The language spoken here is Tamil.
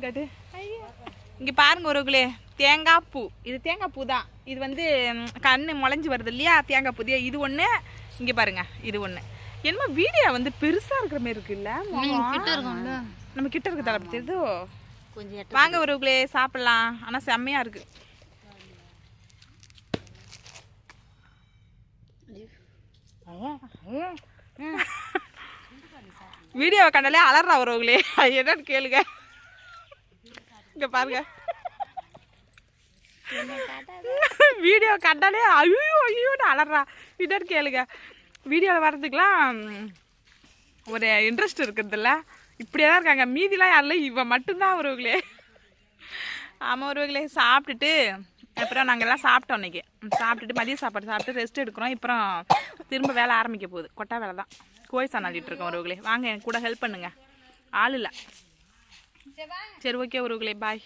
காட்டு. இங்கே பாருங்க ஒருவர்களே, தேங்காய் பூ. இது தேங்காய் பூ தான். இது வந்து கண்ணு முளைஞ்சி வருது இல்லையா, தேங்காய் பூ. இது ஒன்று, இங்கே பாருங்க இது ஒன்று. என்னமோ வீடியோ வந்து பெருசாக இருக்கிற மாதிரி இருக்குல்ல, நம்ம கிட்ட இருக்கு தலை தெரியுதோ. கொஞ்சம் வாங்க ஒருவர்களே சாப்பிட்லாம். ஆனால் செம்மையாக இருக்கு. வீடியோவை கண்டாலே அலறா ஒருவர்களே, என்னன்னு கேளுங்க. இங்க பாருங்க, வீடியோ கண்டாலே ஐயோ ஐயோன்னு அலறா. என்னன்னு கேளுங்க. வீடியோவில் வர்றதுக்கெலாம் ஒரு இன்ட்ரெஸ்ட் இருக்கிறதில்ல. இப்படியே தான் இருக்காங்க. மீதிலாம் யாரில்ல, இவன் மட்டும்தான் ஒருவர்களே. ஆமாம் ஒருவர்களே, சாப்பிட்டுட்டு அப்புறம் நாங்கள் எல்லாம் சாப்பிட்டோம். அன்றைக்கி சாப்பிட்டுட்டு மதிய சாப்பாடு சாப்பிட்டு ரெஸ்ட் எடுக்கிறோம். அப்புறம் திரும்ப வேலை ஆரம்பிக்க போகுது. கொட்டா வேலை தான். கோழி சாணாடிட்டு இருக்கோம் ஒருவர்களே. வாங்க எனக்கு கூட ஹெல்ப் பண்ணுங்க. ஆள் இல்லை. சரி ஓகே ஒருவர்களே, பாய்.